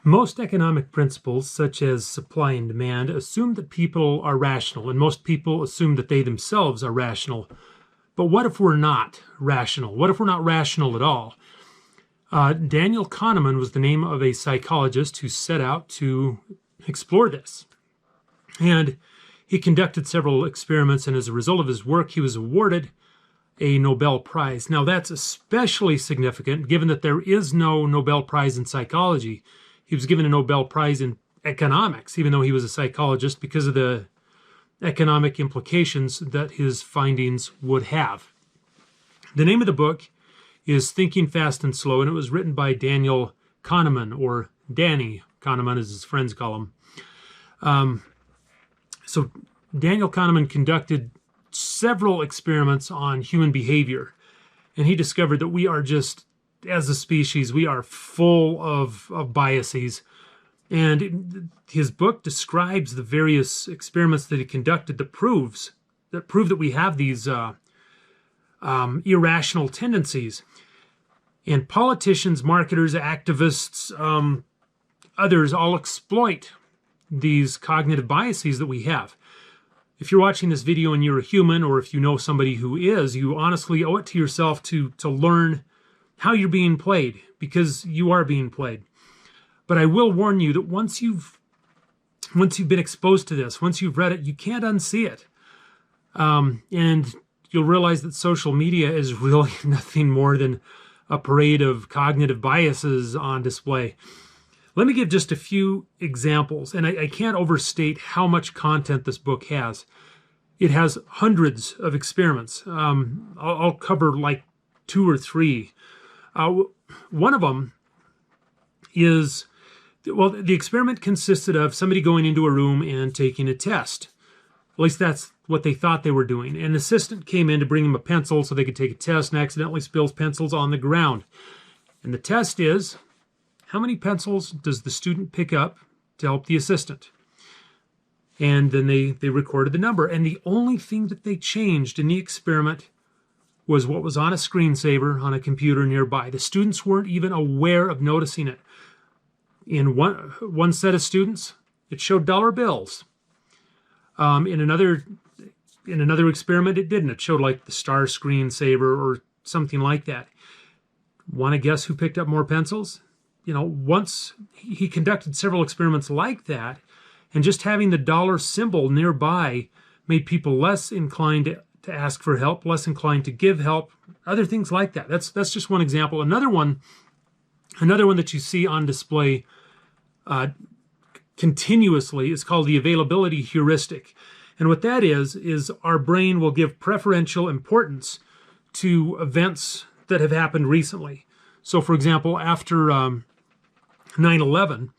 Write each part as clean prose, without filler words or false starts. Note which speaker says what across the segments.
Speaker 1: Most economic principles, such as supply and demand, assume that people are rational, and most people assume that they themselves are rational. But what if we're not rational? What if we're not rational at all? Daniel Kahneman was the name of a psychologist who set out to explore this. And he conducted several experiments, and as a result of his work, he was awarded a Nobel Prize. Now, that's especially significant given that there is no Nobel Prize in psychology. He was given a Nobel Prize in economics, even though he was a psychologist, because of the economic implications that his findings would have. The name of the book is Thinking Fast and Slow, and it was written by Daniel Kahneman, or Danny Kahneman, as his friends call him. So Daniel Kahneman conducted several experiments on human behavior, and he discovered that we are just, as a species, we are full of biases. And his book describes the various experiments that he conducted that prove that we have these irrational tendencies. And politicians, marketers, activists, others all exploit these cognitive biases that we have. If you're watching this video and you're a human, or if you know somebody who is, you honestly owe it to yourself to learn how you're being played, because you are being played. But I will warn you that once you've been exposed to this, once you've read it, you can't unsee it. And you'll realize that social media is really nothing more than a parade of cognitive biases on display. Let me give just a few examples, and I can't overstate how much content this book has. It has hundreds of experiments. I'll cover like 2 or 3. One of them is, well, the experiment consisted of somebody going into a room and taking a test. At least that's what they thought they were doing. An assistant came in to bring them a pencil so they could take a test and accidentally spills pencils on the ground. And the test is, how many pencils does the student pick up to help the assistant? And then they recorded the number. And the only thing that they changed in the experiment was what was on a screensaver on a computer nearby. The students weren't even aware of noticing it. In one set of students, it showed dollar bills. In another experiment, it didn't. It showed like the star screensaver or something like that. Want to guess who picked up more pencils? Once he conducted several experiments like that, and just having the dollar symbol nearby made people less inclined to ask for help, less inclined to give help, other things like that. That's just one example. Another one that you see on display continuously is called the availability heuristic. And what that is our brain will give preferential importance to events that have happened recently. So, for example, after 9/11,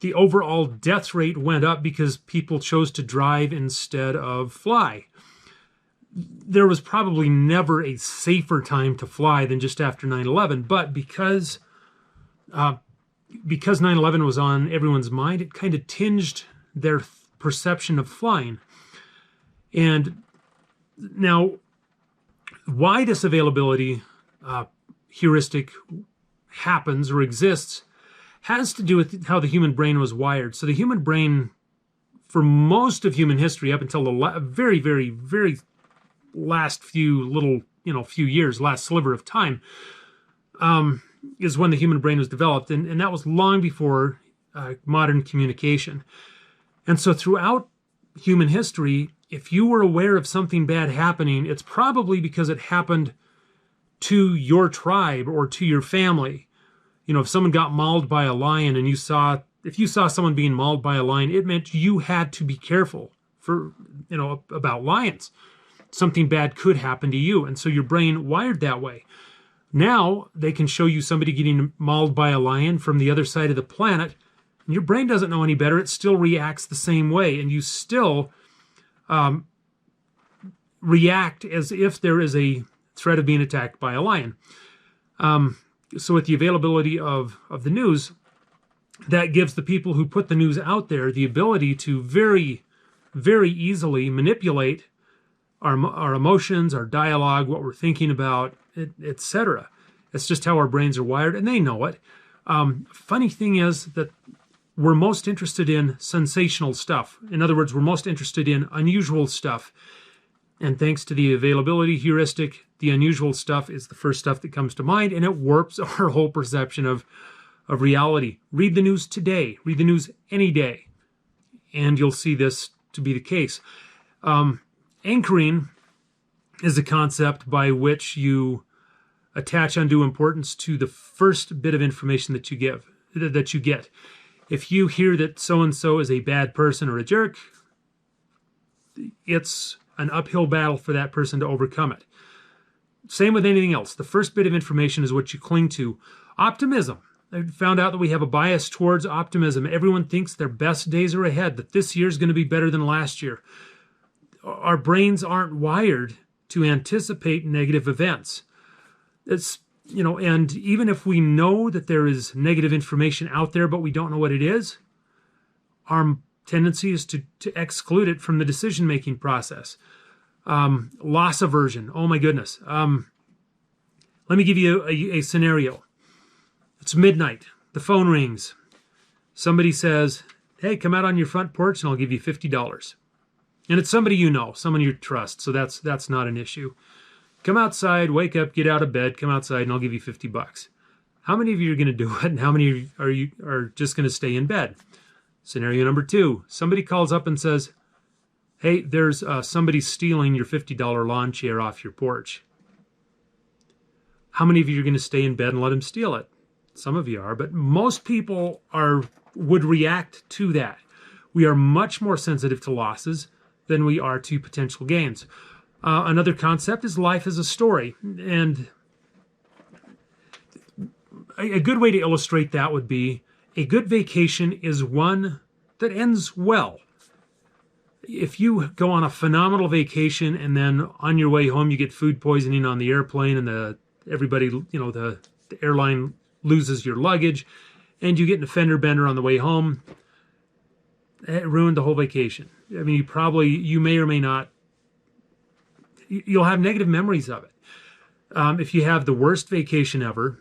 Speaker 1: the overall death rate went up because people chose to drive instead of fly. There was probably never a safer time to fly than just after 9/11, but because 9/11 was on everyone's mind, it kind of tinged their perception of flying. And now, why this availability heuristic happens or exists has to do with how the human brain was wired. So the human brain, for most of human history, up until the very, very, very last few years, last sliver of time, is when the human brain was developed. And that was long before modern communication. And so throughout human history, if you were aware of something bad happening, it's probably because it happened to your tribe or to your family. If someone got mauled by a lion and if you saw someone being mauled by a lion, it meant you had to be careful about lions. Something bad could happen to you. And so your brain wired that way. Now they can show you somebody getting mauled by a lion from the other side of the planet, and your brain doesn't know any better. It still reacts the same way, and you still react as if there is a threat of being attacked by a lion. So with the availability of the news, that gives the people who put the news out there the ability to very, very easily manipulate our emotions, our dialogue, what we're thinking about, etc. It's just how our brains are wired, and they know it. Funny thing is that we're most interested in sensational stuff. In other words, we're most interested in unusual stuff. And thanks to the availability heuristic, the unusual stuff is the first stuff that comes to mind, and it warps our whole perception of reality. Read the news today. Read the news any day, and you'll see this to be the case. Anchoring is a concept by which you attach undue importance to the first bit of information that you get. If you hear that so-and-so is a bad person or a jerk, it's an uphill battle for that person to overcome it. Same with anything else. The first bit of information is what you cling to. Optimism. I found out that we have a bias towards optimism. Everyone thinks their best days are ahead, that this year is going to be better than last year. Our brains aren't wired to anticipate negative events. It's, and even if we know that there is negative information out there, but we don't know what it is, our tendency is to exclude it from the decision-making process. Loss aversion. Oh my goodness. Let me give you a scenario. It's midnight. The phone rings. Somebody says, hey, come out on your front porch and I'll give you $50. And it's somebody you know, someone you trust, so that's not an issue. Come outside, wake up, get out of bed, come outside, and I'll give you $50. How many of you are going to do it, and how many are just going to stay in bed? Scenario number 2, somebody calls up and says, hey, there's somebody stealing your $50 lawn chair off your porch. How many of you are going to stay in bed and let him steal it? Some of you are, but most people would react to that. We are much more sensitive to losses than we are to potential gains. Another concept is life as a story. And a good way to illustrate that would be a good vacation is one that ends well. If you go on a phenomenal vacation and then on your way home you get food poisoning on the airplane and the airline loses your luggage and you get in a fender bender on the way home, it ruined the whole vacation. I mean, you may or may not, you'll have negative memories of it. If you have the worst vacation ever,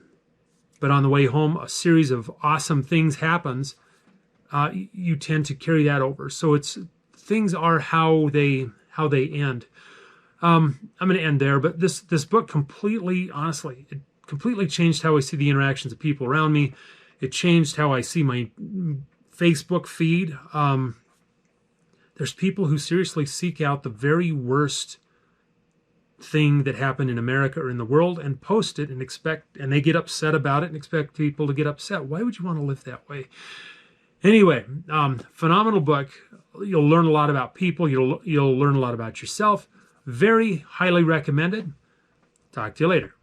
Speaker 1: but on the way home a series of awesome things happens, you tend to carry that over. So things are how they end. I'm going to end there, but this book completely changed how I see the interactions of people around me. It changed how I see my Facebook feed. There's people who seriously seek out the very worst thing that happened in America or in the world and post it and they get upset about it and expect people to get upset. Why would you want to live that way? Anyway, phenomenal book. You'll learn a lot about people. You'll learn a lot about yourself. Very highly recommended. Talk to you later.